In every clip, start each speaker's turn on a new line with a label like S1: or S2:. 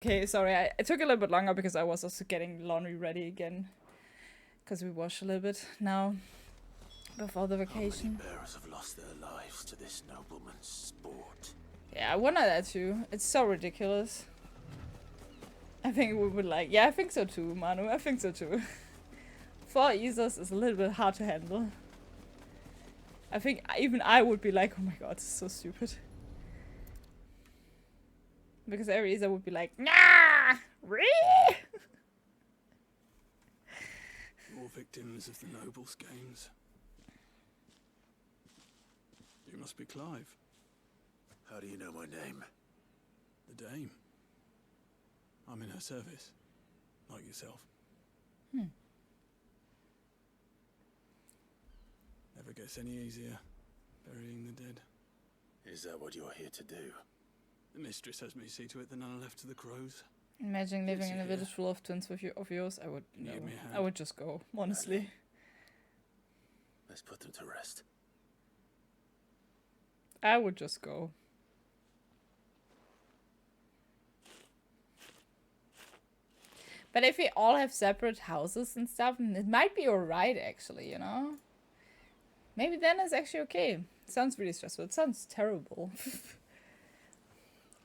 S1: Okay, sorry, I took a little bit longer because I was also getting laundry ready again. Because we wash a little bit now before the vacation.
S2: How many bearers have lost their lives to this nobleman's sport?
S1: Yeah, I wonder that too. It's so ridiculous. I think we would like... Yeah, I think so too, Manu. I think so too. 4 Aesors is a little bit hard to handle. I think even I would be like, oh my god, this is so stupid. Because every Aesir would be like, nah! Really?
S3: More victims of the nobles' games. You must be Clive.
S2: How do you know my name?
S3: The Dame. I'm in her service. Like yourself. Never gets any easier, burying the dead.
S2: Is that what you're here to do?
S3: The mistress has me see to it that none are left to the crows.
S1: Imagine living in a
S3: Yeah.
S1: village full of twins of yours. I would... No,
S3: Give me a hand.
S1: I would just go, honestly.
S2: Let's put them to rest.
S1: I would just go. But if we all have separate houses and stuff, it might be alright actually, you know? Maybe then it's actually okay. It sounds really stressful. It sounds terrible.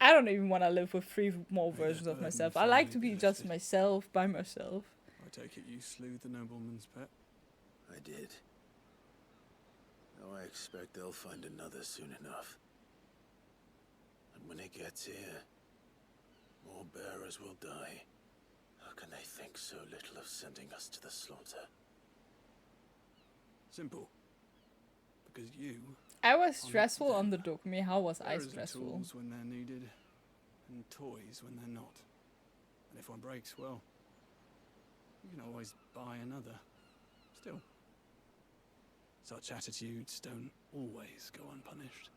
S1: I don't even want to live with 3 more versions of myself. I like to be just myself, by myself.
S3: I take it you slew the nobleman's pet?
S2: I did. Now I expect they'll find another soon enough. And when it gets here, more bearers will die. How can they think so little of sending us to the slaughter?
S3: Simple. Because you...
S1: I was stressful on the Dokumi. How was I
S3: bearers are
S1: stressful?
S3: tools when they're needed, and toys when they're not. And if one breaks, well, you can always buy another. Still, such attitudes don't always go unpunished.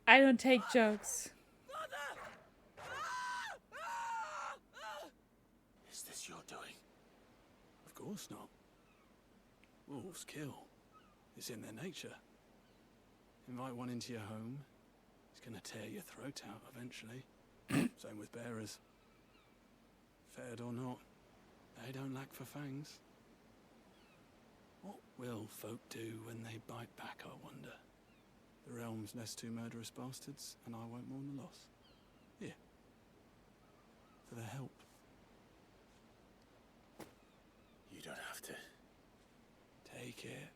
S1: I don't take jokes.
S2: Is this your doing?
S3: Of course not. Wolves kill. It's in their nature. Invite one into your home, it's gonna tear your throat out eventually. Same with bearers. Fed or not, they don't lack for fangs. What will folk do when they bite back, I wonder? The realm's nest 2 murderous bastards, and I won't mourn the loss. Here. For their help.
S2: You don't have to.
S3: Take it.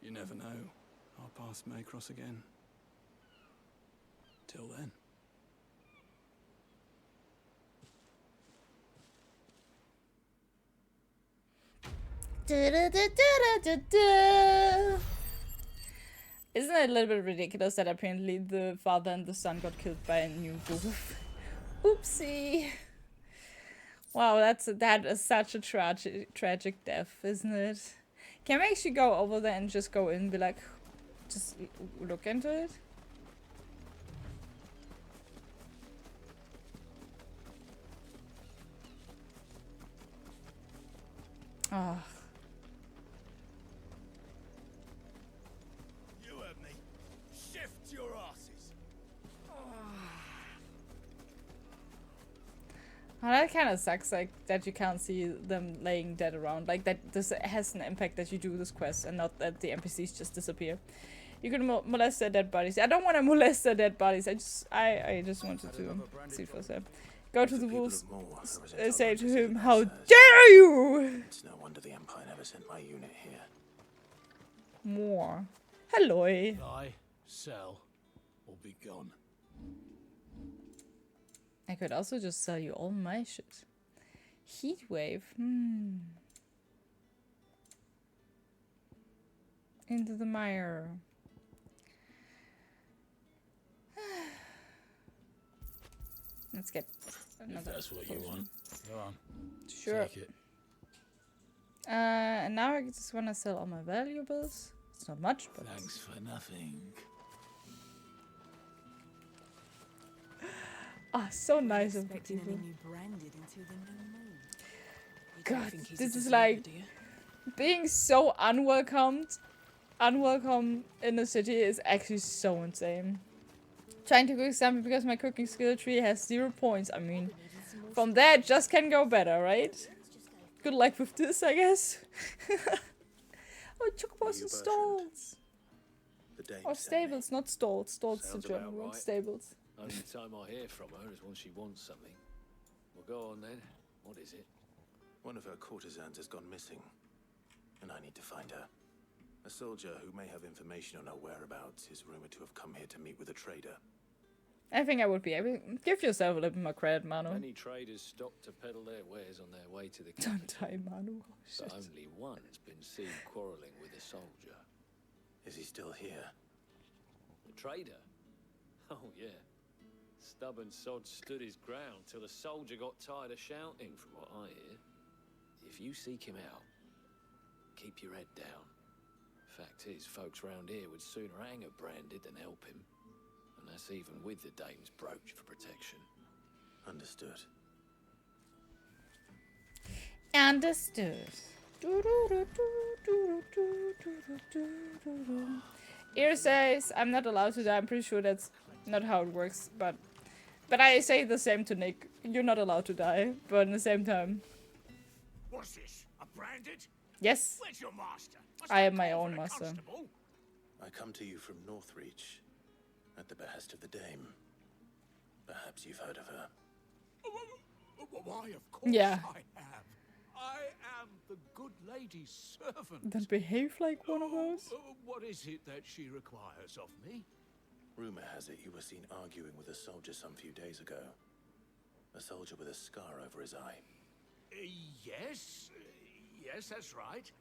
S3: You never know. Our paths may cross again. Till then.
S1: Isn't it a little bit ridiculous that apparently the father and the son got killed by a new wolf? Oopsie. Wow, that is such a tragic death, isn't it? Can we actually go over there and just go in and be like, just look into it? Oh.
S4: You heard me. Shift your asses.
S1: Oh, that kind of sucks, like, that you can't see them laying dead around. Like, that this has an impact that you do this quest and not that the NPCs just disappear. You can molest their dead bodies. I don't want to molest their dead bodies. I just wanted to see for a second. Go to the wolves, say to him, how dare you!
S2: It's no wonder the Empire never sent my unit here.
S1: More. Hello.
S4: Buy, sell, or be gone.
S1: I could also just sell you all my shit. Heatwave. Into the mire. Let's get another.
S4: If that's what you want, go on.
S1: Sure.
S4: Take it.
S1: And now I just want to sell all my valuables. It's not much, but
S4: Thanks for nothing.
S1: so nice of the
S5: Expecting
S1: people.
S5: any new branded until the new moon. You don't
S1: God,
S5: think he's
S1: this
S5: a
S1: is
S5: deserter,
S1: like
S5: do you?
S1: being so unwelcomed. unwelcome in the city is actually so insane. Trying to cook something because my cooking skill tree has 0 points. I mean, from there it just can go better, right? Good luck with this, I guess. Oh, chocobos and stalls.
S2: The dame
S1: Or
S2: sent me.
S1: stables, not stalls. Stalls is the
S4: Sounds
S1: German
S4: about
S1: word.
S4: right.
S1: Stables.
S4: Only time I hear from her is when she wants something. Well, go on then. What is it?
S2: One of her courtesans has gone missing, and I need to find her. A soldier who may have information on her whereabouts is rumored to have come here to meet with a trader.
S1: I think I would be able. Give yourself a little bit more credit, Manu.
S4: Many traders stop to peddle their wares on their way to the
S1: Don't
S4: capital,
S1: die, Manu. Oh, shit.
S4: but only one's been seen quarrelling with a soldier.
S2: Is he still here?
S4: The trader? Oh, yeah. Stubborn sod stood his ground till the soldier got tired of shouting, from what I hear. If you seek him out, keep your head down. Fact is, folks round here would sooner hang a branded than help him. And that's even with the dame's brooch for protection.
S2: Understood.
S1: Understood. Ear says I'm not allowed to die. I'm pretty sure that's not how it works, but I say the same to Nick. You're not allowed to die, but at the same time,
S6: What's this? A branded?
S1: yes,
S6: Where's your master?
S1: I am my own master.
S6: Constable?
S2: I come to you from Northreach, at the behest of the dame. Perhaps you've heard of her.
S6: Why, of course
S1: Yeah.
S6: I have. I am the good lady's servant.
S1: Then behave like one of those.
S6: What is it that she requires of me?
S2: Rumor has it you were seen arguing with a soldier some few days ago. A soldier with a scar over his eye.
S6: Yes, that's right.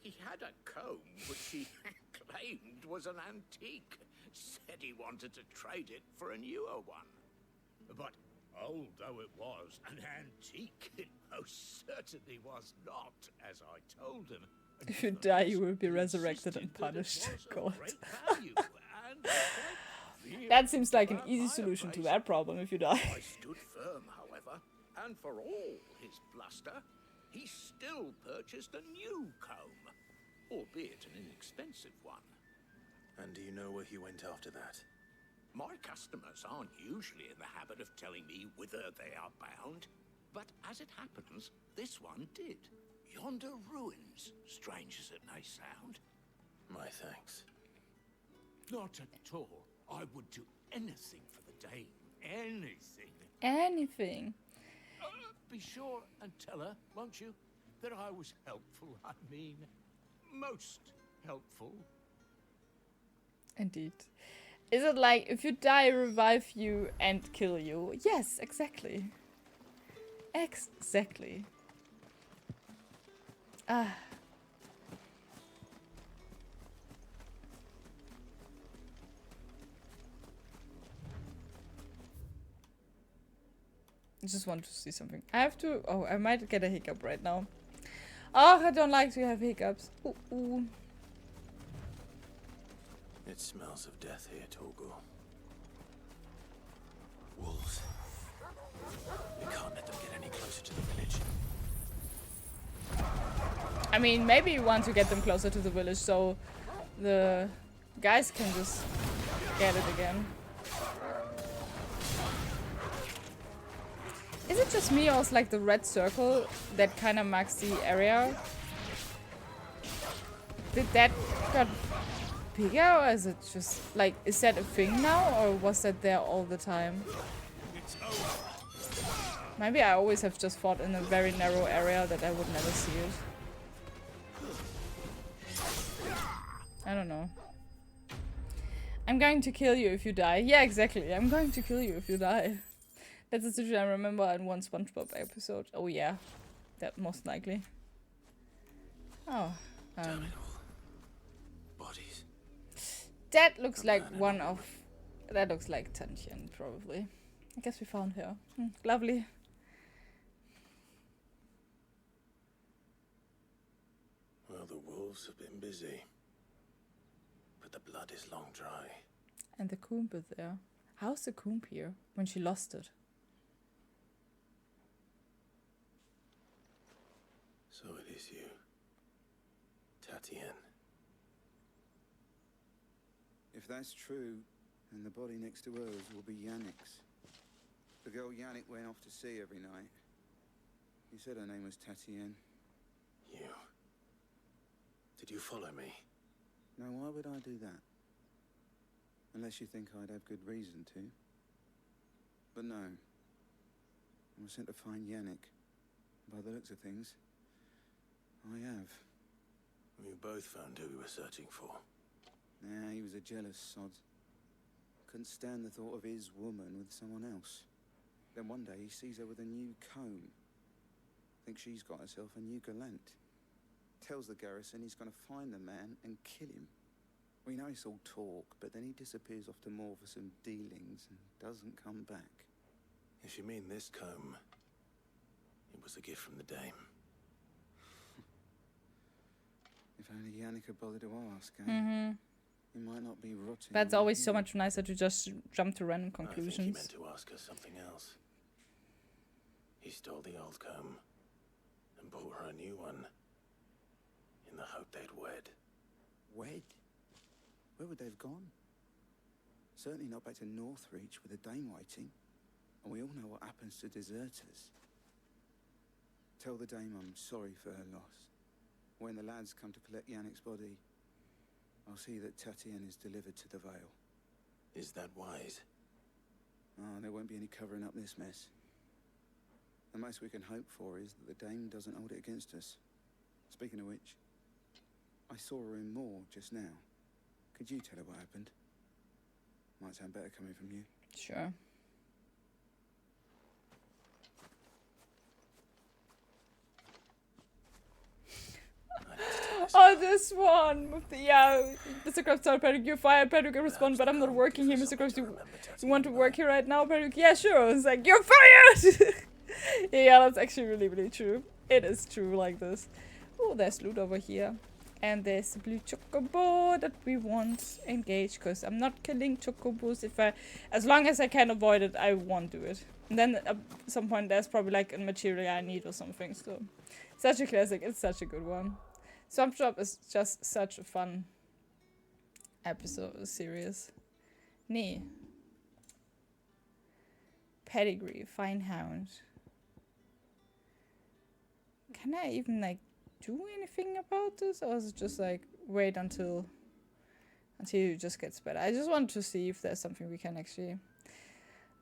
S6: He had a comb which he claimed was an antique. Said he wanted to trade it for a newer one. But old though it was, an antique it most certainly was not, as I told him.
S1: If you die, you will be resurrected and punished. God. That seems like an easy solution to that problem if you die.
S6: I stood firm, however, and for all his bluster, he still purchased a new comb, albeit an inexpensive one.
S2: And do you know where he went after that?
S6: My customers aren't usually in the habit of telling me whither they are bound, but as it happens, this one did. Yonder ruins, strange as it may sound.
S2: My thanks.
S6: Not at all. I would do anything for the dame. Anything.
S1: Anything.
S6: Be sure and tell her, won't you, that I was helpful. I mean, most helpful.
S1: Indeed. Is it like if you die, revive you and kill you? Yes, exactly. Exactly. Ah. I just want to see something. I have to. Oh, I might get a hiccup right now. Oh, I don't like to have hiccups. Ooh, ooh.
S2: It smells of death here, Torgor. Wolves. We can't let them get any closer to the village.
S1: I mean, maybe you want to get them closer to the village so the guys can just get it again. Is it just me or is like the red circle that kind of marks the area? Did that got bigger or is it just like, is that a thing now or was that there all the time? Maybe I always have just fought in a very narrow area that I would never see it. I don't know. I'm going to kill you if you die. Yeah, exactly. I'm going to kill you if you die. That's a situation I remember in one SpongeBob episode. Oh yeah, that most likely. Oh,
S2: Damn it all. Bodies.
S1: that looks like one of. That looks like Tantian probably. I guess we found her. Lovely.
S2: Well, the wolves have been busy. But the blood is long dry.
S1: And the comb is there. How's the comb here when she lost it?
S2: So it is you. Tatienne.
S7: If that's true, then the body next to hers will be Yannick's. The girl Yannick went off to see every night. He said her name was Tatienne.
S2: You... Did you follow me?
S7: Now, why would I do that? Unless you think I'd have good reason to. But no. I was sent to find Yannick. By the looks of things, I have.
S2: We both found who we were searching for.
S7: Nah, he was a jealous sod. Couldn't stand the thought of his woman with someone else. Then one day he sees her with a new comb. Thinks she's got herself a new gallant. Tells the garrison he's going to find the man and kill him. We know it's all talk, but then he disappears off to Moor for some dealings and doesn't come back.
S2: If you mean this comb, it was a gift from the dame.
S7: If only Yannick had bothered to ask, eh?
S1: Mm-hmm.
S7: He might not be rotting.
S1: That's always so much nicer to just jump to random
S2: I think he
S1: conclusions.
S2: meant to ask her something else. He stole the old comb and bought her a new one in the hope they'd wed.
S7: Wed? Where would they have gone? Certainly not back to Northreach with a dame waiting. And we all know what happens to deserters. Tell the dame I'm sorry for her loss. When the lads come to collect Yannick's body, I'll see that Tatienne is delivered to the Vale.
S2: Is that wise?
S7: Oh, there won't be any covering up this mess. The most we can hope for is that the dame doesn't hold it against us. Speaking of which, I saw her in Moor just now. Could you tell her what happened? Might sound better coming from you.
S1: Sure. Oh, this one with the Mr. Krabs told Patrick, you're fired. Patrick responded, but I'm not working here. Mr. Krabs, you want to work here right now, Patrick? Yeah, sure. It's like, you're fired. Yeah, that's actually really, really true. It is true like this. Oh, there's loot over here. And there's a blue chocobo that we want engaged, because I'm not killing chocobos. As long as I can avoid it, I won't do it. And then at some point there's probably like a material I need or something. So such a classic. It's such a good one. Swamp Shop is just such a fun episode series. Nee. Pedigree, Fine Hound. Can I even like do anything about this, or is it just like wait until it just gets better? I just want to see if there's something we can actually.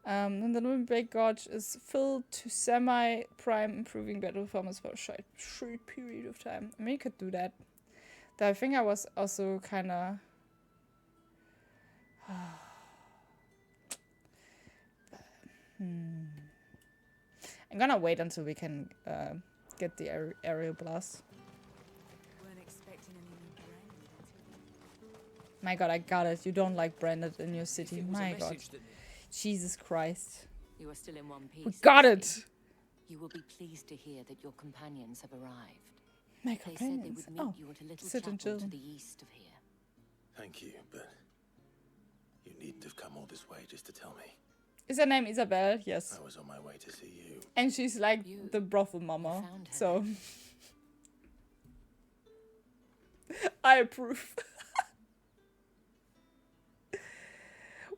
S1: And the Limberg Gorge is filled to semi-prime, improving battle performance for a short period of time. I mean, you could do that. Though I think I was also kind of. I'm gonna wait until we can get the aerial blast. My god, I got it. You don't like branded in your city. My god. Jesus Christ.
S5: You are still in one piece.
S1: We got it!
S5: You will be pleased to hear that your companions have arrived.
S1: My
S5: They said they
S1: companions.
S5: would meet
S1: Oh,
S5: you at a little
S1: sit and
S5: chapel
S1: chill.
S5: to the east of here.
S2: Thank you, but you needn't have come all this way just to tell me.
S1: Is her name Isabel? Yes.
S2: I was on my way to see you.
S1: And she's like
S5: You-
S1: the brothel mama.
S5: found her.
S1: So. I approve.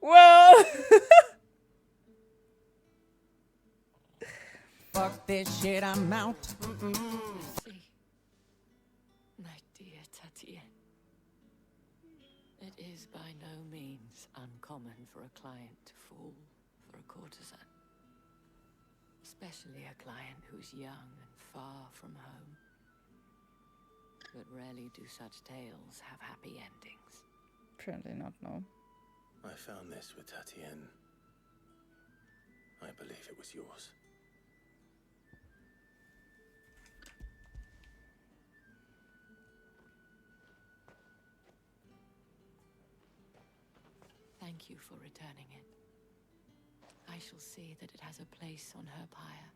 S1: Well.
S8: Fuck this shit, I'm out.
S5: See, my dear Tatienne, it is by no means uncommon for a client to fall for a courtesan. Especially a client who's young and far from home. But rarely do such tales have happy endings.
S1: Apparently not, no.
S2: I found this with Tatienne. I believe it was yours.
S5: Thank you for returning it. I shall see that it has a place on her pyre.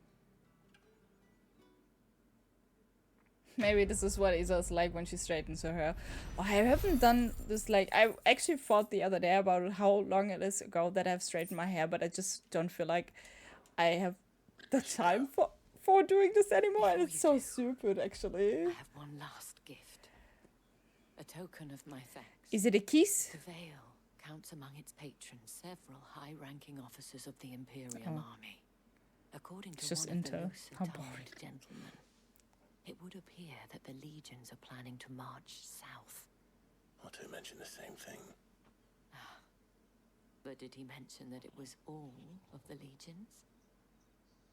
S1: Maybe this is what Isa's like when she straightens her hair. Oh, I haven't done this, like, I actually thought the other day about how long it is ago that I've straightened my hair, but I just don't feel like I have the time for doing this anymore, and it's so stupid, actually.
S5: I have one last gift. A token of my thanks.
S1: Is it a kiss?
S5: The veil counts among its patrons several high-ranking officers of the Imperial Army. According to
S1: Just
S5: one of the
S1: intel. How
S5: loose-tongued
S1: boring.
S5: gentlemen, it would appear that the legions are planning to march south.
S2: Not to mention the same thing.
S5: But did he mention that it was all of the legions?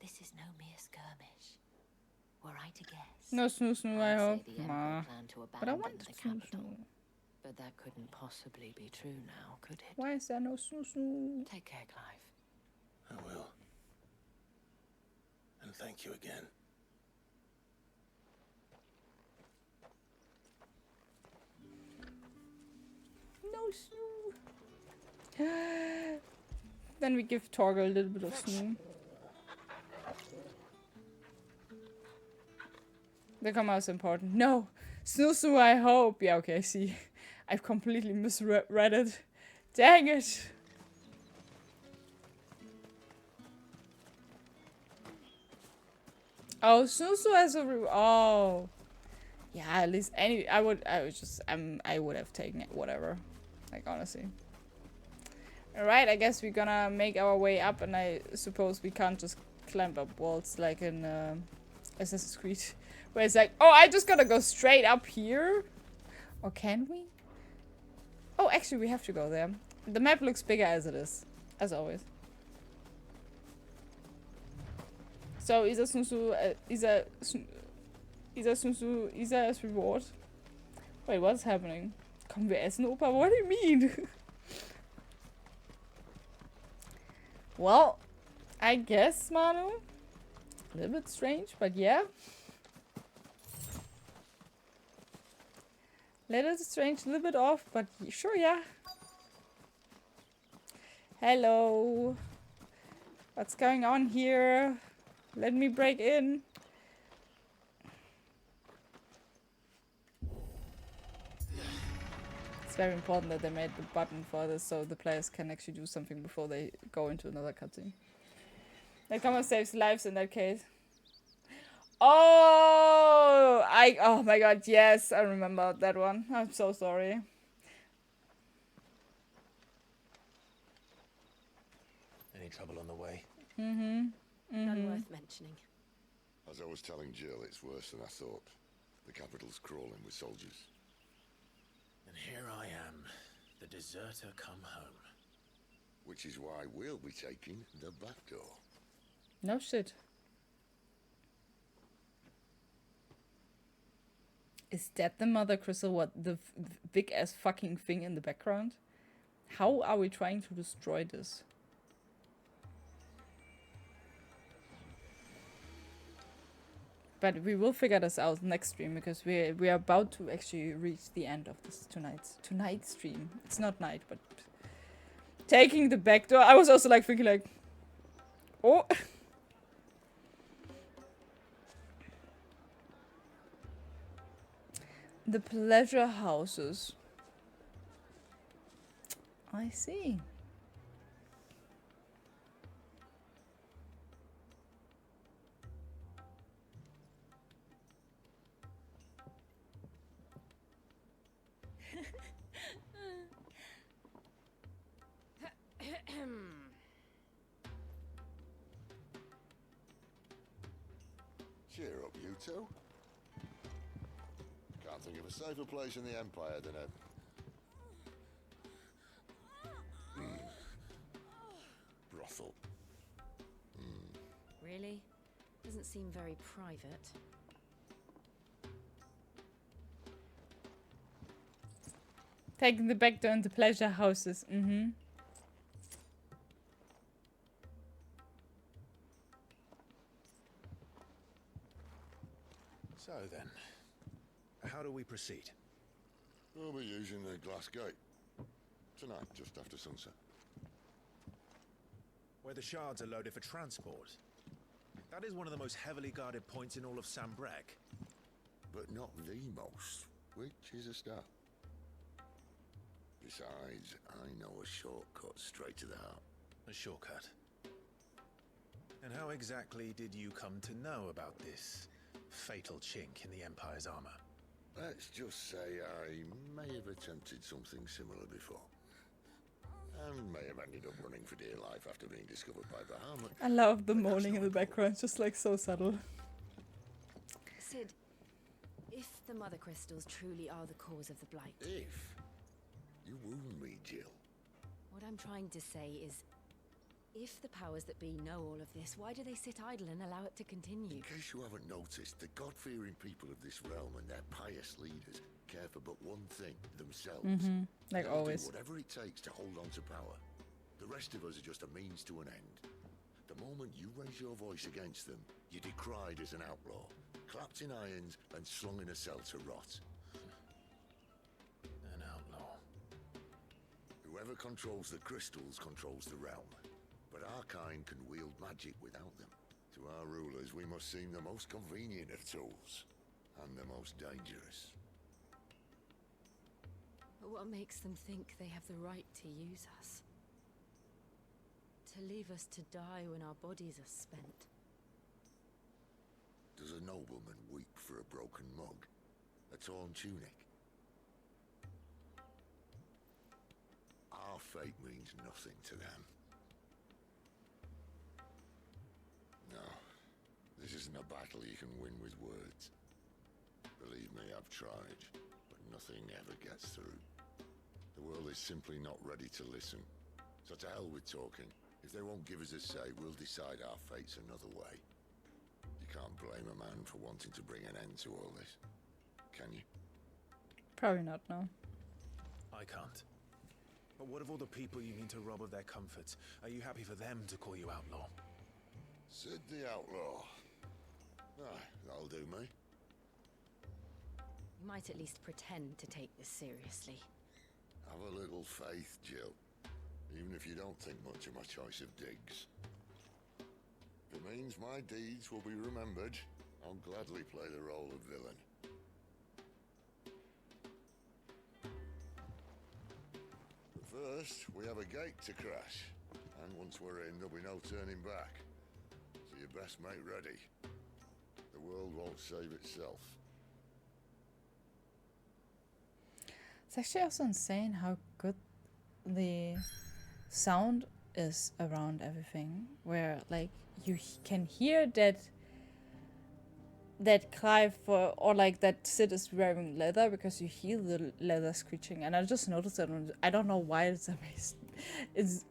S5: This is no mere skirmish. Were I to guess,
S1: No snoo, I
S5: I'd
S1: hope.
S5: say the Emperor
S1: Nah.
S5: planned to
S1: But I
S5: abandon
S1: want
S5: the
S1: snoo.
S5: capital. But that couldn't possibly be true now, could it?
S1: Why is there no snoo?
S5: Take care, Clive.
S2: I will. And thank you again.
S1: No snoo. Then we give Torgal a little bit of snoo. The comma is important. No! Snoo, I hope. Yeah, okay, I see. I've completely misread it. Dang it! Oh, snoo has a oh. Yeah, at least I would have taken it, whatever. Like, honestly. Alright, I guess we're gonna make our way up, and I suppose we can't just climb up walls like in Assassin's Creed. Where it's like, oh, I just gotta go straight up here? Or can we? Oh, actually, we have to go there. The map looks bigger as it is. As always. So, Isa's reward. Wait, what's happening? Kommen wir essen, Opa? What do you mean? Well, I guess, Manu. A little bit strange, but yeah. Little strange, a little bit off, but sure, yeah. Hello. What's going on here? Let me break in. It's very important that they made the button for this so the players can actually do something before they go into another cutscene. That comma saves lives in that case. Oh my god, yes, I remember that one. I'm so sorry.
S2: Any trouble on the way?
S5: None worth mentioning.
S9: As I was telling Jill, it's worse than I thought. The capital's crawling with soldiers.
S2: And here I am, the deserter come home.
S9: Which is why we'll be taking the back door.
S1: No shit. Is that the Mother Crystal? What, the big ass fucking thing in the background? How are we trying to destroy this? But we will figure this out next stream because we are about to actually reach the end of this tonight's stream. It's not night, but taking the back door. I was also like thinking like, oh. The pleasure houses. I see.
S9: Cheer up, you two. Can't think of a safer place in the Empire than a... brothel.
S10: Really? Doesn't seem very private.
S1: Taking the back door into pleasure houses.
S2: So then, how do we proceed?
S9: We'll be using the glass gate. Tonight, just after sunset.
S2: Where the shards are loaded for transport. That is one of the most heavily guarded points in all of Sambrek.
S9: But not the most, which is a start. Besides, I know a shortcut straight to the heart.
S2: A shortcut. And how exactly did you come to know about this fatal chink in the Empire's armor?
S9: Let's just say I may have attempted something similar before. and may have ended up running for dear life after being discovered by Bahamut.
S1: I love the moaning in the background, just like so subtle.
S10: Sid, if the mother crystals truly are the cause of the blight,
S9: If you wound me, Jill.
S10: what I'm trying to say is, if the powers that be know all of this, why do they sit idle and allow it to continue?
S9: In case you haven't noticed, the God-fearing people of this realm and their pious leaders care for but one thing, themselves.
S1: Like
S9: They'll
S1: always.
S9: do whatever it takes to hold on to power. The rest of us are just a means to an end. The moment you raise your voice against them, you're decried as an outlaw, clapped in irons and slung in a cell to rot.
S2: An outlaw.
S9: Whoever controls the crystals controls the realm. But our kind can wield magic without them. To our rulers, we must seem the most convenient of tools, and the most dangerous.
S10: But what makes them think they have the right to use us? To leave us to die when our bodies are spent?
S9: Does a nobleman weep for a broken mug? A torn tunic? Our fate means nothing to them. No, this isn't a battle you can win with words. Believe me, I've tried, but nothing ever gets through. The world is simply not ready to listen. So to hell with talking. If they won't give us a say, we'll decide our fates another way. You can't blame a man for wanting to bring an end to all this, can you?
S1: Probably not, no.
S2: I can't. But what of all the people you mean to rob of their comforts? Are you happy for them to call you outlaw?
S9: Sid the Outlaw. Ah, that'll do me.
S10: You might at least pretend to take this seriously.
S9: Have a little faith, Jill. Even if you don't think much of my choice of digs. If it means my deeds will be remembered, I'll gladly play the role of villain. But first, we have a gate to crash. And once we're in, there'll be no turning back. So you best make ready. The world won't save itself.
S1: It's actually also insane how good the sound is around everything, where like you can hear that Clive or like that Sid is wearing leather, because you hear the leather screeching, and I just noticed that I don't know why it's amazing. It's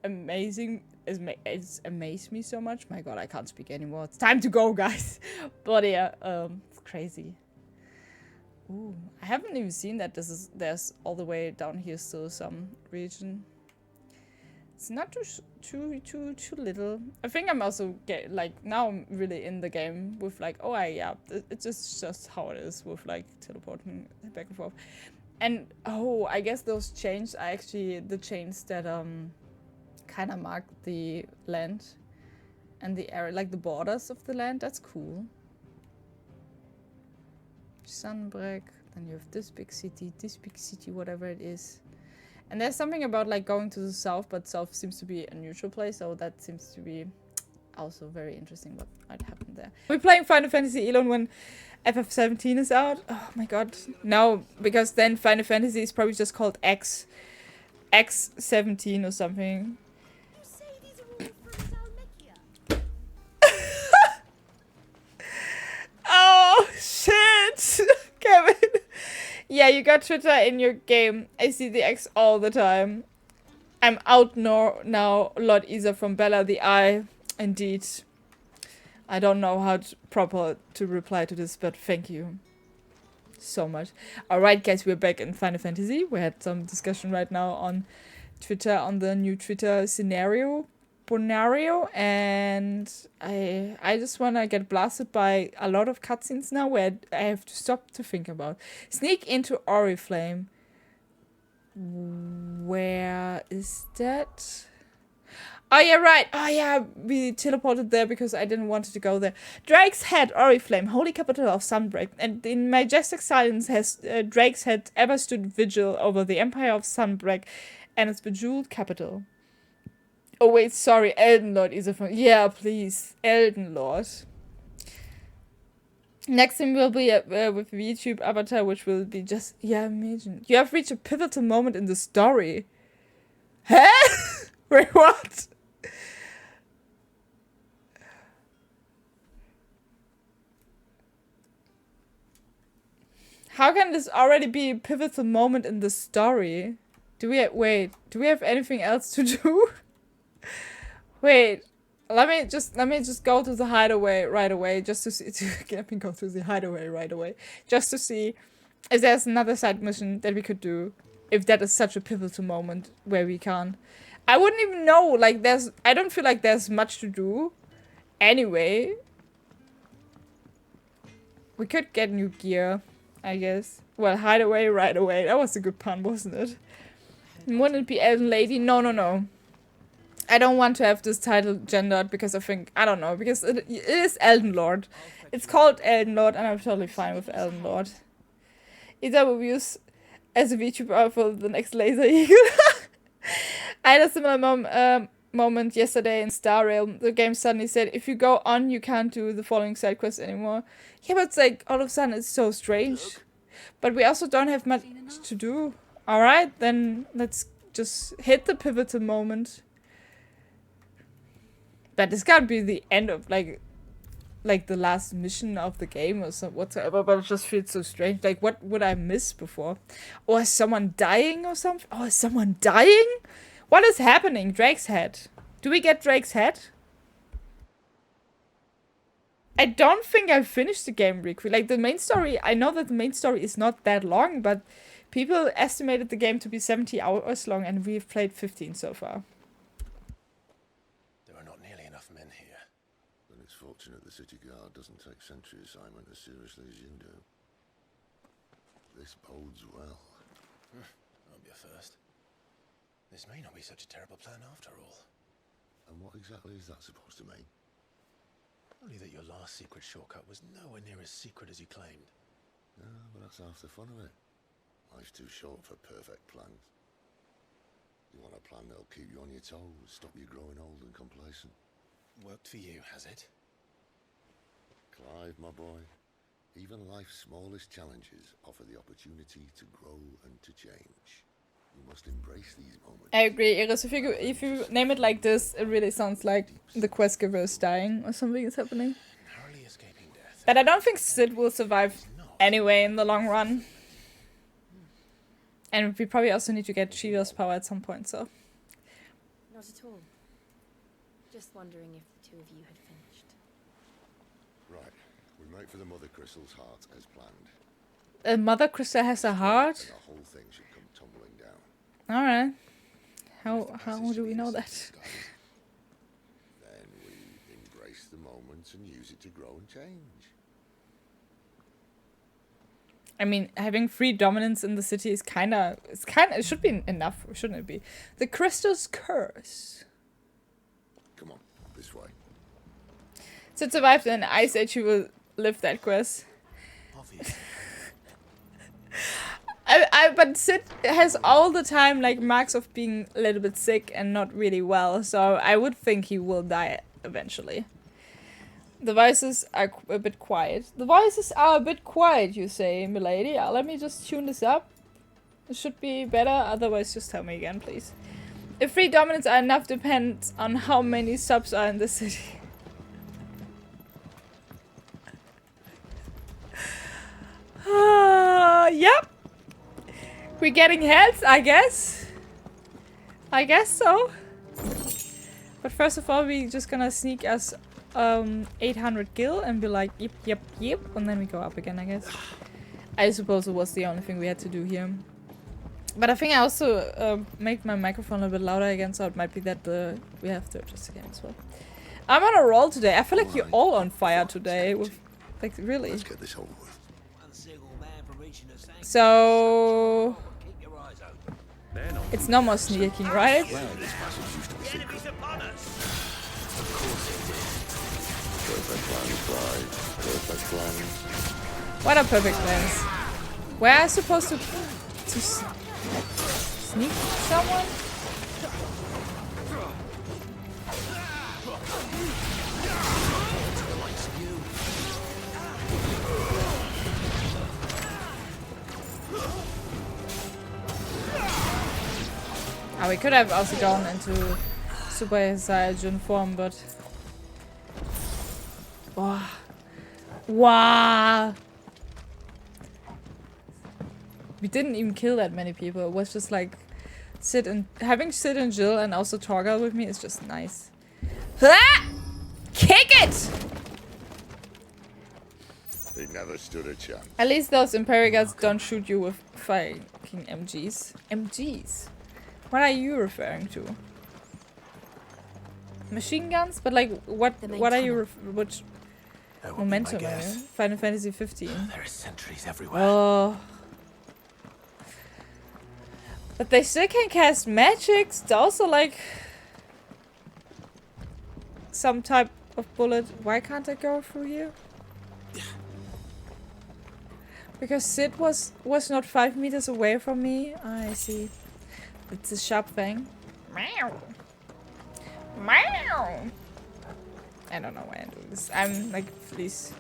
S1: amazed me so much. My god, I can't speak anymore. It's time to go, guys. But yeah, it's crazy. Ooh, I haven't even seen that there's all the way down here still some region. It's not too little. I think I'm also now I'm really in the game with like, oh yeah, it's just how it is with like teleporting back and forth. And oh, I guess those chains are actually the chains that kind of mark the land and the area, like the borders of the land. That's cool. Sunbreak, then you have this big city, whatever it is. And there's something about like going to the south, but south seems to be a neutral place, so that seems to be also very interesting what might happen there. We're playing Final Fantasy XI when FF17 is out. Oh my god. No, because then Final Fantasy is probably just called X17 or something. Oh shit, Kevin. Yeah, you got Twitter in your game. I see the X all the time. I'm out now, Lord Isa from Bella the Eye. Indeed. I don't know how proper to reply to this, but thank you so much. Alright, guys, we're back in Final Fantasy. We had some discussion right now on Twitter, on the new Twitter scenario. And I just wanna get blasted by a lot of cutscenes now where I have to stop to think about. Sneak into Oriflame. Where is that? Oh yeah, right. Oh yeah, we teleported there because I didn't want to go there. Drake's Head, Oriflame, holy capital of Sunbreak. And in majestic silence has Drake's Head ever stood vigil over the empire of Sunbreak and its bejeweled capital. Oh wait, sorry, Elden Lord is a phone. Yeah, please, Elden Lord. Next thing will be with the YouTube avatar, which will be just, yeah, imagine. You have reached a pivotal moment in the story. Huh? Wait, what? How can this already be a pivotal moment in the story? Do we have anything else to do? Wait, let me just go to the hideaway right away, just to see. Let me go to the hideaway right away, just to see if there's another side mission that we could do. If that is such a pivotal moment where we can, I wouldn't even know. Like, I don't feel like there's much to do. Anyway, we could get new gear, I guess. Well, hideaway right away. That was a good pun, wasn't it? Wouldn't it be Elden Lady? No. I don't want to have this title gendered because I don't know, because it is Elden Lord. It's called Elden Lord and I'm totally fine with Elden Lord. Either will use as a VTuber for the next Laser Eagle. I had a similar moment yesterday in Star Realm. The game suddenly said, if you go on, you can't do the following side quests anymore. Yeah, but it's like, all of a sudden it's so strange. But we also don't have much to do. Alright, then let's just hit the pivotal moment. But this can't be the end of, like the last mission of the game or so whatsoever, but it just feels so strange. Like, what would I miss before? Or is someone dying or something? Oh, is someone dying? What is happening? Drake's head. Do we get Drake's head? I don't think I finished the game really quick. Like, the main story, I know that the main story is not that long, but people estimated the game to be 70 hours long, and we've played 15 so far.
S2: There are not nearly enough men here.
S9: Then it's fortunate the city guard doesn't take sentry assignment as seriously as you do. This bodes well.
S2: I'll be a first. This may not be such a terrible plan after all.
S9: And what exactly is that supposed to mean?
S2: Only that your last secret shortcut was nowhere near as secret as you claimed.
S9: Yeah, but that's half the fun of it. Life's too short for perfect plans. You want a plan that'll keep you on your toes, stop you growing old and complacent.
S2: Worked for you, has it?
S9: Clive, my boy, even life's smallest challenges offer the opportunity to grow and to change. You must embrace these moments.
S1: I agree, Iris. If you name it like this, it really sounds like the quest giver is dying or something is happening.
S2: Narrowly escaping death.
S1: But I don't think Sid will survive anyway in the long run. And we probably also need to get Shiva's power at some point, so.
S10: Not at all. Just wondering if the two of you had finished.
S9: Right, we make for the Mother Crystal's heart as planned.
S1: Mother Crystal has a heart?
S9: And the whole thing should come tumbling down.
S1: Alright. How do we know that?
S9: Then we embrace the moment and use it to grow and change.
S1: I mean, having free dominance in the city is it should be enough, shouldn't it be? The crystal's curse.
S9: Come on, this way.
S1: Sid survived an ice age, he will live that quest.
S2: Obviously.
S1: But Sid has all the time, like, marks of being a little bit sick and not really well, so I would think he will die eventually. The voices are a bit quiet. The voices are a bit quiet, you say, milady. Let me just tune this up. It should be better, otherwise just tell me again, please. If free dominance are enough depends on how many subs are in the city. Yep. We're getting heads, I guess. I guess so. But first of all, we're just gonna sneak us 800 gil and be like, yep, and then we go up again, I guess. I suppose it was the only thing we had to do here. But I think I also make my microphone a little bit louder again, so it might be that we have to adjust again as well. I'm on a roll today. I feel like you're all on fire today. With, like, really.
S9: Let's get this over with.
S1: So it's no more sneaking, right?
S9: This passage used to be secret. Perfect plans, Clive. Perfect plans.
S1: What are perfect plans? Where am I supposed to sneak someone? Oh, we could have also gone into Super Saiyan form, but... Wow. Wow! We didn't even kill that many people. It was just like... Having Sid and Jill and also Torgal with me is just nice. Ah! Kick it!
S9: They never stood a chance.
S1: At least those Imperials don't shoot you with fucking MGs. MGs? What are you referring to? Machine guns? But like, what are you which momentum are you? Final Fantasy 15.
S2: There are sentries everywhere.
S1: Oh. But they still can cast magics. They're also like some type of bullet. Why can't I go through here? Because Sid was not 5 meters away from me. I see. It's a sharp thing. Meow. Meow. I don't know why I'm doing this. I'm like, please.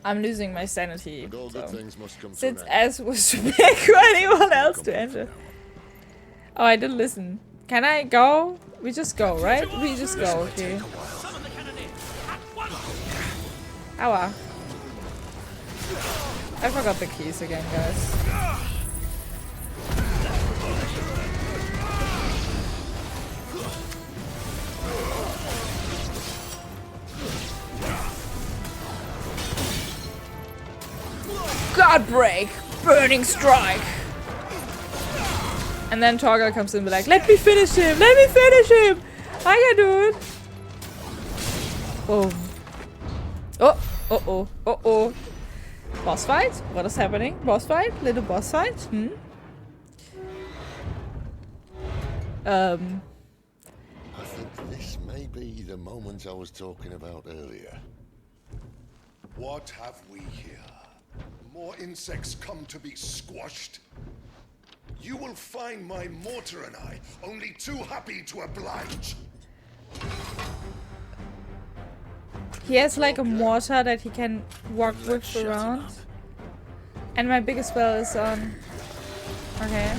S1: I'm losing my sanity.
S9: And all
S1: So.
S9: good things must come to
S1: Sid's
S9: an end.
S1: ass was too big for anyone else to enter. Oh, I didn't listen. Can I go? We just go, right? We just go, okay. Ow. I forgot the keys again, guys. God break! Burning strike! And then Torgal comes in and be like, let me finish him! Let me finish him! I can do it! Boom. Oh! Uh-oh. Uh-oh. Boss fight? What is happening? Boss fight? Little boss fight? Hmm?
S9: I think this may be the moment I was talking about earlier.
S11: What have we here? More insects come to be squashed? You will find my mortar and I only too happy to oblige.
S1: He has like a mortar that he can walk with around. And my biggest spell is on... Okay.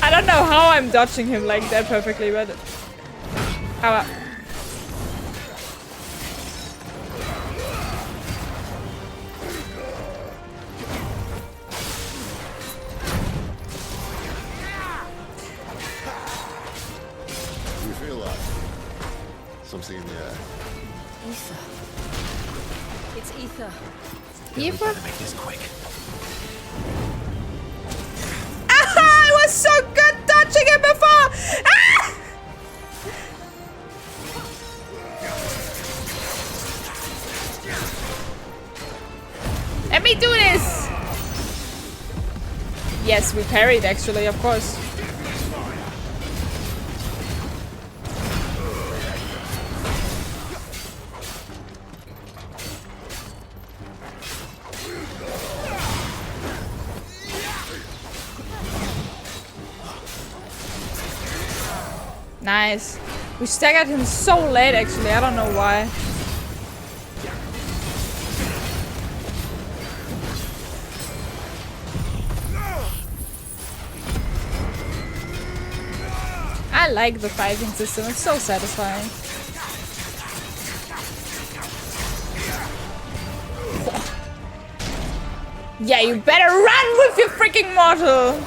S1: I don't know how I'm dodging him like that perfectly, but... Ow.
S9: You feel that? Something in the air.
S10: Ether. It's ether.
S1: Ether?
S2: Make this quick.
S1: I was so good dodging him before! Ah! Let me do this! Yes, we parried actually, of course. Nice. We staggered him so late actually, I don't know why. I like the fighting system, it's so satisfying. Yeah, you better run with your freaking mortal!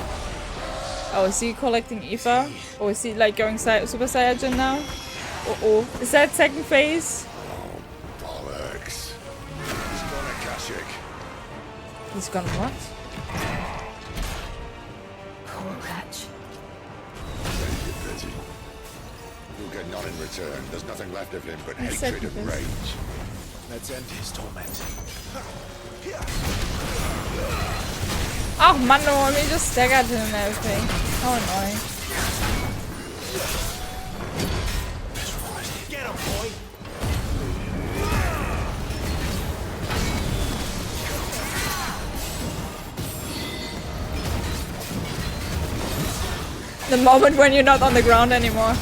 S1: Oh, is he collecting Ether? Or is he like going Super Saiyan now? Uh-oh. Is that second phase?
S9: Bollocks. He's gonna Kashyyyk.
S1: He's gonna what?
S10: Poor wretch.
S9: Very good, Betty. You'll get none in return. There's nothing left of him but
S1: That's
S9: hatred
S1: second
S9: and
S1: phase.
S9: rage.
S2: Let's end his torment.
S1: Oh man, no, I mean just staggered him and everything. How annoying.
S2: Get him, boy!
S1: The moment when you're not on the ground anymore.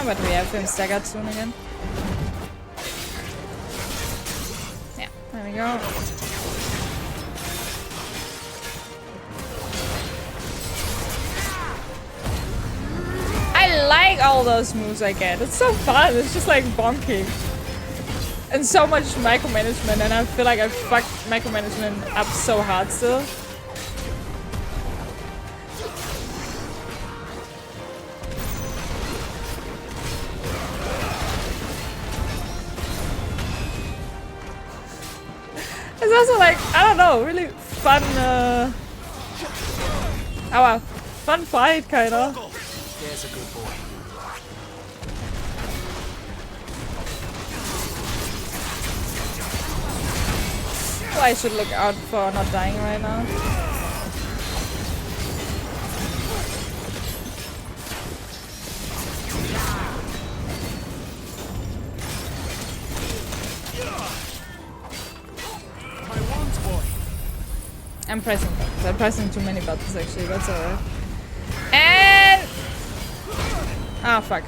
S1: But we have him staggered soon again. Yeah, there we go. I like all those moves I get. It's so fun. It's just like bonking. And so much micromanagement, and I feel like I fucked micromanagement up so hard still. It's also like, I don't know, really fun, oh wow, fun fight, kinda.
S6: There's a good boy.
S1: Oh, I should look out for not dying right now. I'm pressing buttons. I'm pressing too many buttons actually, that's alright. And... ah, fuck.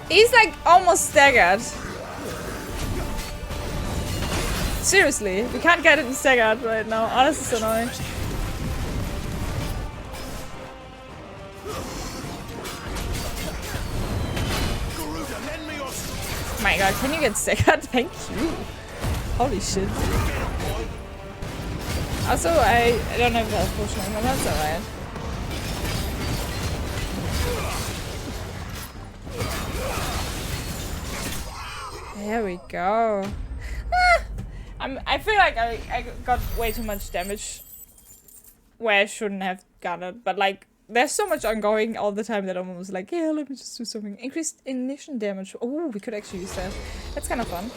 S1: He's like almost staggered. Seriously, we can't get him staggered right now. Oh, this is annoying. My god, can you get staggered? Thank you. Holy shit. Also, I don't have health potion anymore, that's alright. There we go. I feel like I got way too much damage where I shouldn't have gotten it, but like there's so much ongoing all the time that I'm almost like, yeah, let me just do something. Increased ignition damage. Oh, we could actually use that. That's kind of fun.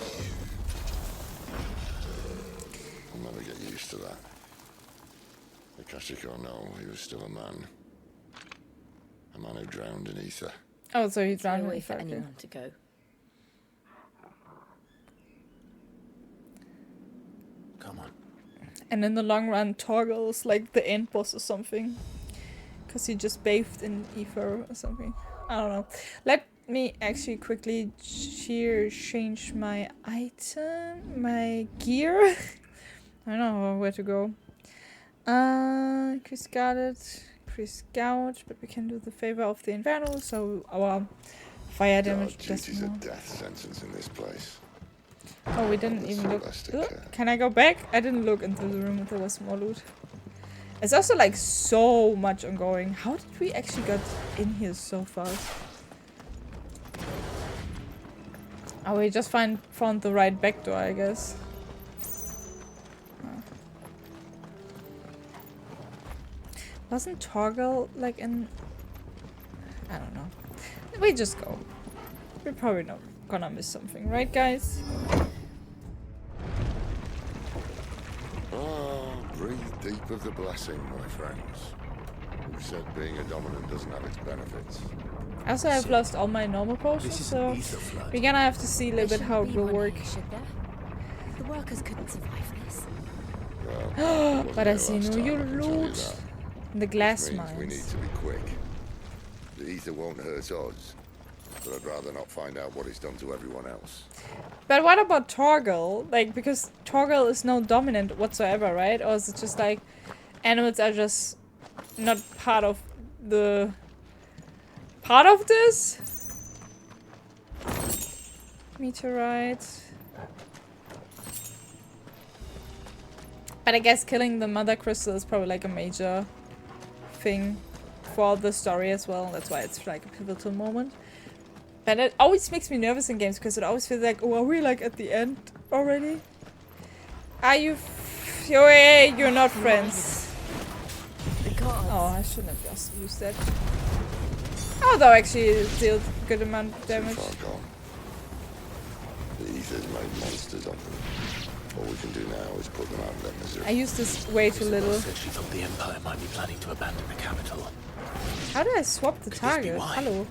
S9: I'll never get used to that. Akashic or no, he was still a man. A man who drowned in ether.
S1: Oh, so he drowned in
S10: way
S1: ether.
S10: for anyone to go.
S2: Come on.
S1: And in the long run, Torgal's like the end boss or something. Because he just bathed in ether or something. I don't know. Let me actually quickly change my item, my gear. I don't know where to go. Increase guarded, increase gouge, but we can do the favor of the Inferno, so our fire damage does
S9: Duty's a
S1: more.
S9: death sentence in this place.
S1: Oh, we didn't even look.
S9: Celeste care.
S1: Can I go back? I didn't look into the room if there was more loot. It's also like so much ongoing. How did we actually get in here so fast? Oh, we just found the right back door, I guess. Oh. Wasn't Torgal like in... I don't know. We just go. We're probably not gonna miss something, right guys?
S9: Breathe deep of the blessing, my friends. Who said being a dominant doesn't have its benefits?
S1: I also have lost all my normal potions, so we're gonna have to see a little bit how it will work.
S10: The workers couldn't survive this.
S9: Well,
S1: But I see no you loot. The glass
S9: Which means we need
S1: mines.
S9: to be quick. The ether won't hurt us, but I'd rather not find out what it's done to everyone else.
S1: But what about Torgal? Like, because Torgal is no dominant whatsoever, right? Or is it just like animals are just not part of the this? Meteorite. But I guess killing the mother crystal is probably like a major thing for the story as well. That's why it's like a pivotal moment. But it always makes me nervous in games because it always feels like, oh, are we like at the end already? Are you? You're not friends. Oh, I shouldn't have just used that. Although actually it dealt a good amount of damage.
S9: Far gone. The ether's made monsters of them. All we can do now is put them out of their misery.
S1: I used this way too little.
S2: Said she thought the Empire might be planning to abandon the capital.
S1: How do I swap the target?
S2: why?
S1: Hello.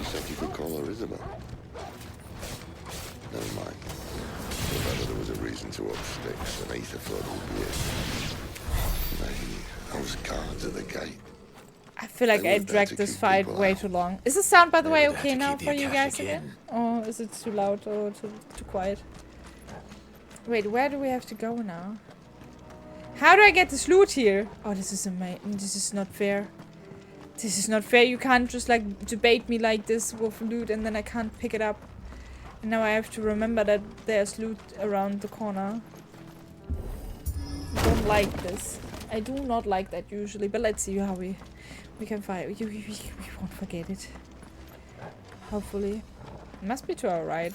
S9: said you could call her Isabel. Never mind. If ever there was a reason to up sticks, then Ether thought it would be it. Maybe those guards at the gate.
S1: I feel like I dragged this fight way too long. Is the sound, by the way, okay now for you guys again? Or is it too loud or too quiet? Wait, where do we have to go now? How do I get this loot here? Oh, this is amazing. This is not fair. This is not fair. You can't just like debate me like this with loot and then I can't pick it up. And now I have to remember that there's loot around the corner. I don't like this. I do not like that usually, but let's see how we can fight. We won't forget it. Hopefully. It must be to our right.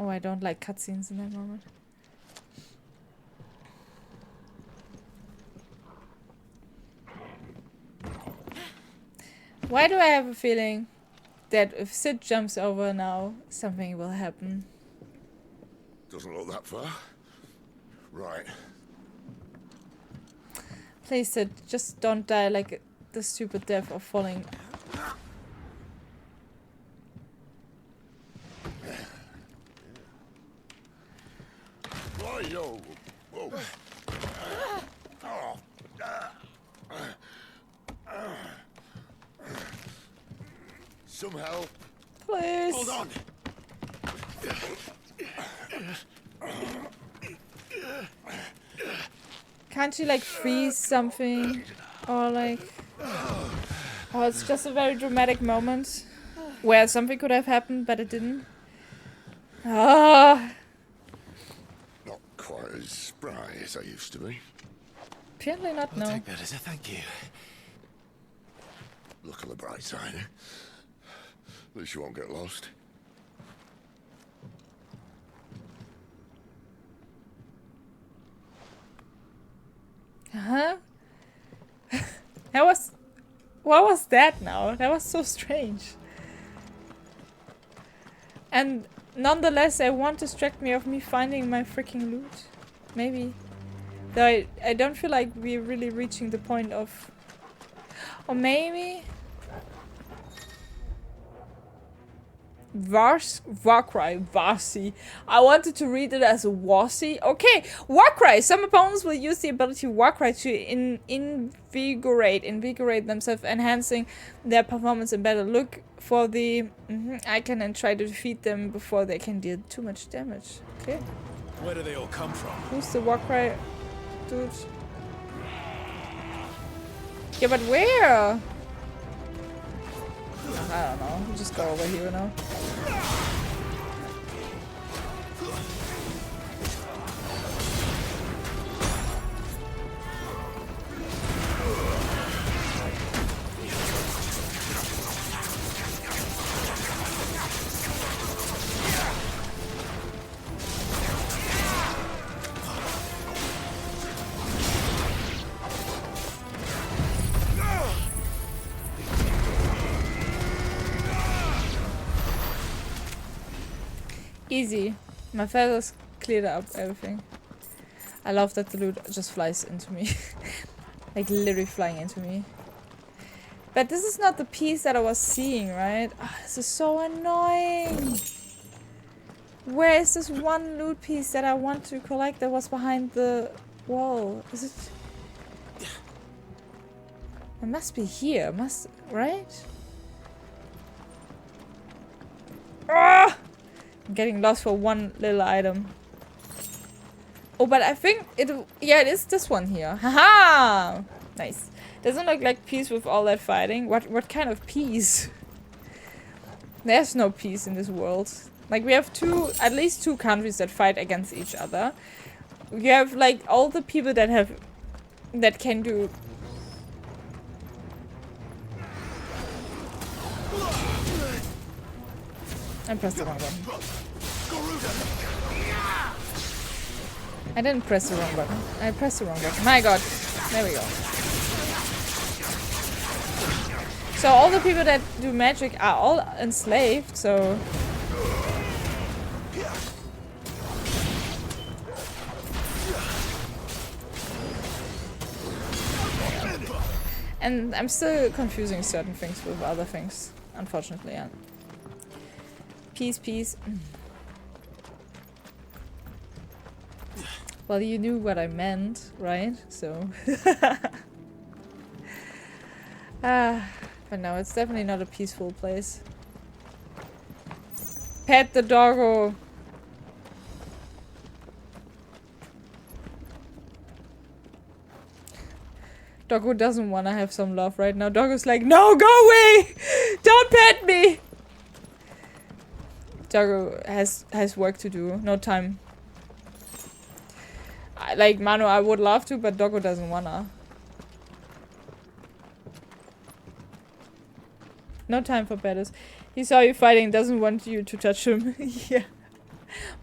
S1: Oh, I don't like cutscenes in that moment. Why do I have a feeling that if Sid jumps over now, something will happen?
S9: Doesn't look that far. Right.
S1: Please, Sid, just don't die like the stupid death of falling.
S9: Yo. Whoa. Some help.
S1: Please.
S9: Hold on.
S1: Can't you like freeze something? Or like... Oh, it's just a very dramatic moment. Where something could have happened, but it didn't. Ah.
S9: Not quite as spry as I used to be.
S1: Apparently not, no.
S2: I'll take that as a thank you.
S9: Look on the bright side, eh? At least you won't get lost.
S1: Huh? That was... What was that now? That was so strange. And nonetheless, it won't distract me of me finding my freaking loot. Maybe. Though I don't feel like we're really reaching the point of... Or maybe... Warcry, Varsi. I wanted to read it as a Warsi. Okay, Warcry. Some opponents will use the ability Warcry to invigorate themselves, enhancing their performance in battle. Look for the icon and try to defeat them before they can deal too much damage. Okay.
S3: Where do they all come from?
S1: Who's the Warcry dude? Yeah, but where? I don't know. We'll just go over here now. Easy. My feathers cleared up everything. I love that the loot just flies into me. Like literally flying into me. But this is not the piece that I was seeing, right? Oh, this is so annoying. Where is this one loot piece that I want to collect that was behind the wall? Is it... It must be here, right? Ah! I'm getting lost for one little item. Oh, but I think it... Yeah, it is this one here. Haha! Nice. Doesn't look like peace with all that fighting. What kind of peace? There's no peace in this world. Like, we have at least two countries that fight against each other. You have, like, all the people that can do... I pressed the wrong button. I didn't press the wrong button. I pressed the wrong button. My god. There we go. So all the people that do magic are all enslaved, so... And I'm still confusing certain things with other things, unfortunately, yeah. Peace, peace. Well, you knew what I meant, right? So... but no, it's definitely not a peaceful place. Pet the doggo! Doggo doesn't want to have some love right now. Doggo's like, no, go away! Don't pet me! Doggo has work to do. No time. Like, Manu, I would love to, but Doggo doesn't wanna. No time for battles. He saw you fighting, doesn't want you to touch him. Yeah.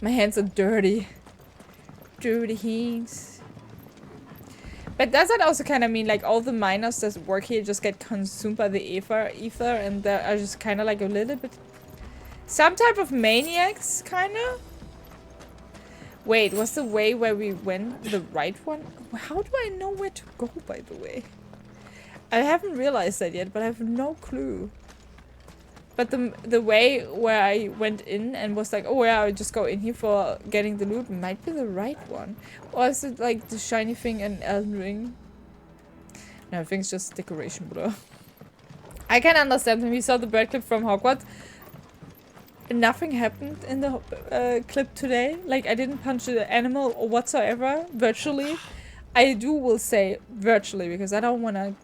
S1: My hands are dirty. Dirty hands. But does that also kind of mean like all the miners that work here just get consumed by the ether and they are just kind of like a little bit... Some type of maniacs, kind of? Wait, was the way where we went the right one? How do I know where to go, by the way? I haven't realized that yet, but I have no clue. But the way where I went in and was like, oh yeah, I'll just go in here for getting the loot might be the right one. Or is it like the shiny thing in Elden Ring? No, I think it's just decoration, bro. I can understand when we saw the bird clip from Hogwarts. Nothing happened in the clip today. Like, I didn't punch an animal or whatsoever, virtually. I will say virtually, because I don't want to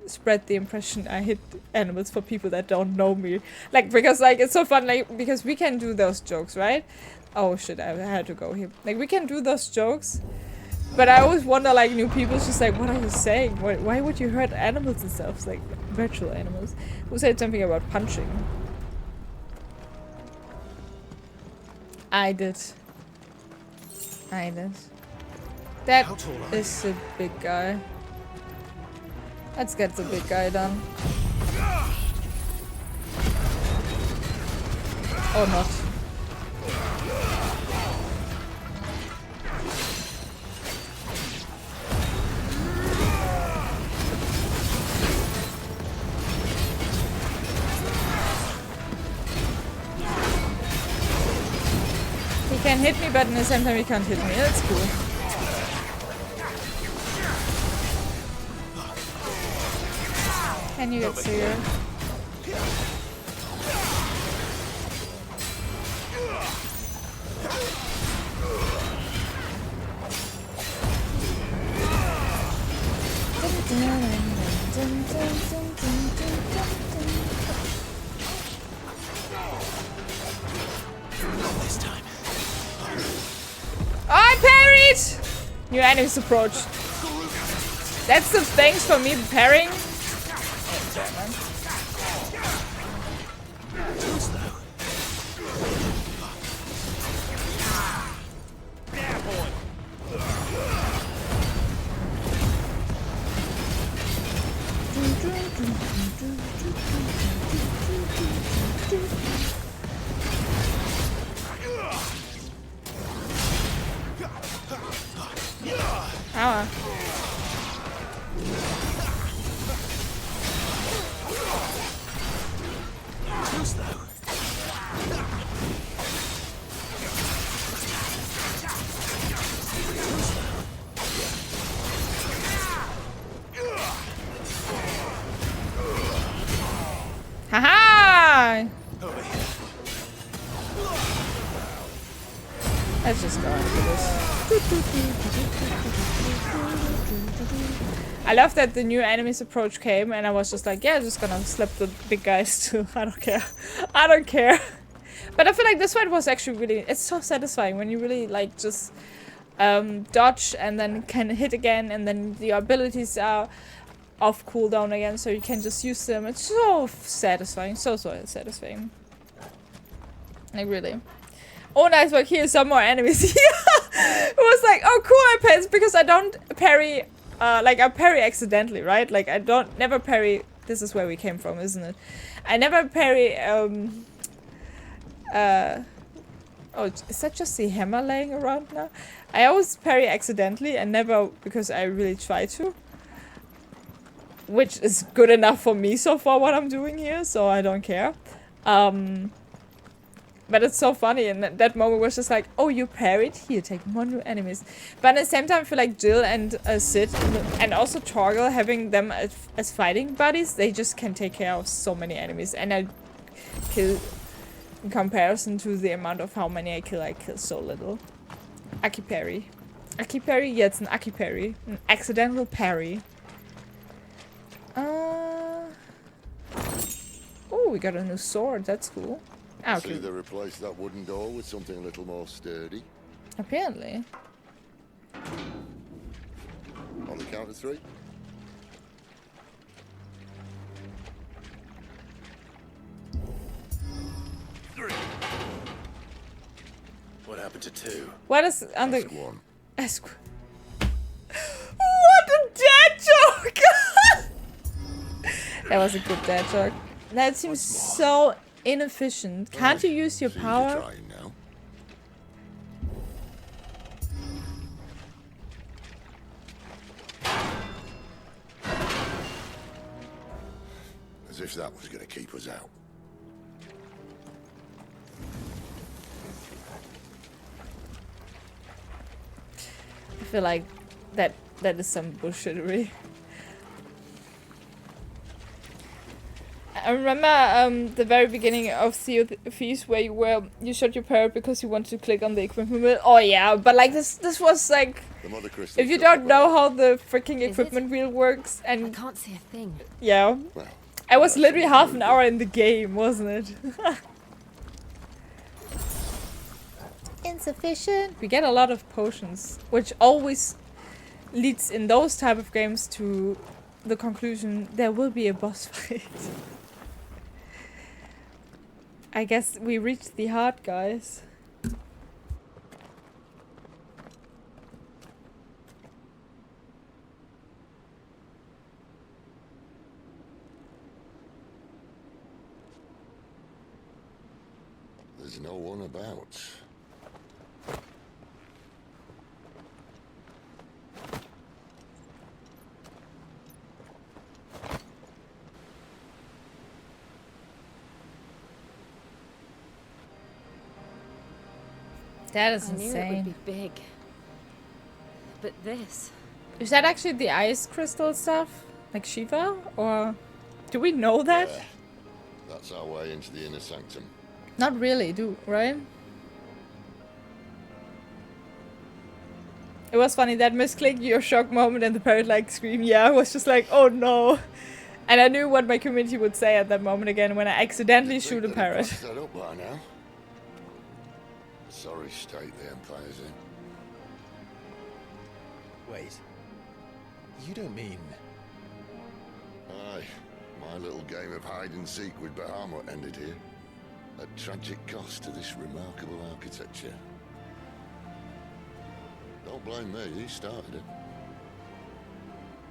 S1: spread the impression I hit animals for people that don't know me. Like, because, like, it's so fun, like, because we can do those jokes, right? Oh, shit, I had to go here. Like, we can do those jokes, but I always wonder, like, new people just like, what are you saying? Why would you hurt animals and stuff? It's like, virtual animals. Who said something about punching? I did. That is a big guy. Let's get the big guy done. Or not. He can hit me, but in the same time he can't hit me. That's cool. Can you get here?
S6: This time.
S1: Oh, I parried! New enemies approach. That's the thanks for me parrying. Ah. Haha! Let's just go after this. I love that the new enemies approach came and I was just like, yeah, I'm just gonna slap the big guys too. I don't care. I don't care. But I feel like this fight was actually really, it's so satisfying when you really like just dodge and then can hit again and then the abilities are off cooldown again so you can just use them. It's so satisfying. So satisfying. Like really. Oh, nice work. Here's some more enemies. It was like, oh cool, I parry because I don't parry like I parry accidentally, right? Like I never parry. This is where we came from, isn't it? I never parry oh, is that just the hammer laying around now? I always parry accidentally and never because I really try to. which is good enough for me so far what I'm doing here, so I don't care. But it's so funny, and that moment was just like, oh, you parried? Here, take more new enemies. But at the same time, I feel like Jill and Sid, and also Torgal, having them as fighting buddies, they just can take care of so many enemies. And I kill, in comparison to the amount of how many I kill so little. Aki parry. Aki parry? Yeah, it's an Aki parry. An accidental parry. Oh, we got a new sword. That's cool. Okay.
S9: See, they replaced that wooden door with something a little more sturdy.
S1: Apparently.
S9: On the count of 3.
S2: What happened to 2?
S1: What is on the...
S9: Ask 1.
S1: Ask... What a dad joke! That was a good dad joke. That seems so inefficient. Can't you use your power?
S9: Now. As if that was going to keep us out.
S1: I feel like that is some bullshittery. I remember the very beginning of Sea of Thieves where you shot your parrot because you wanted to click on the equipment wheel. Oh yeah, but like this was like, if you don't know how the freaking equipment wheel works, and
S10: I can't see a thing.
S1: Yeah,
S9: well,
S1: I was literally half an hour in the game, wasn't it? Insufficient. We get a lot of potions, which always leads in those type of games to the conclusion there will be a boss fight. I guess we reached the heart, guys.
S9: There's no one about.
S1: That is
S10: I knew
S1: insane.
S10: it would be big. But this...
S1: Is that actually the ice crystal stuff? Like Shiva? Or do we know that?
S9: Yeah, that's our way into the inner sanctum.
S1: Not really, right? It was funny, that misclick, your shock moment and the parrot like scream, yeah, I was just like, oh no. And I knew what my community would say at that moment again when I accidentally shoot a parrot.
S9: That up by now. Sorry state the Empire's in.
S2: Wait. You don't mean...
S9: Aye. My little game of hide-and-seek with Bahamut ended here. At tragic cost to this remarkable architecture. Don't blame me, he started it.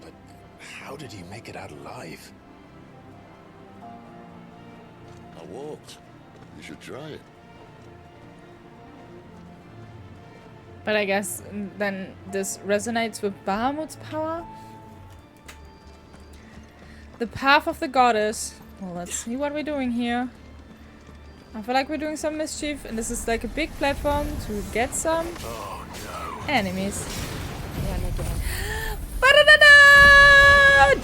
S2: But how did you make it out alive?
S9: I walked. You should try it.
S1: But I guess then this resonates with Bahamut's power. The path of the goddess. Well, let's see what we're doing here. I feel like we're doing some mischief, and this is like a big platform to get some enemies. Ba-da-da-da!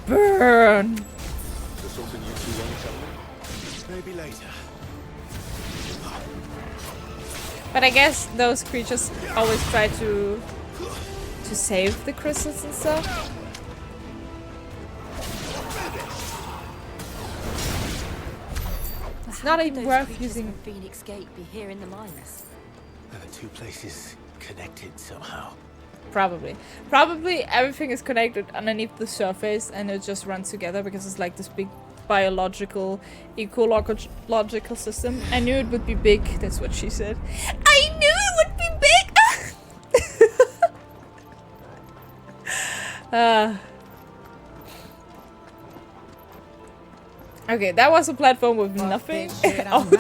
S1: Burn!
S9: Is there something you two want to tell me?
S2: Maybe later.
S1: But I guess those creatures always try to save the crystals and stuff. It's not even worth using.
S10: Phoenix Gate be here in the mines.
S2: Are the two places connected somehow?
S1: Probably. Probably everything is connected underneath the surface and it just runs together because it's like this big biological, ecological system. I knew it would be big. That's what she said. I knew it would be big! Okay, that was a platform with nothing out.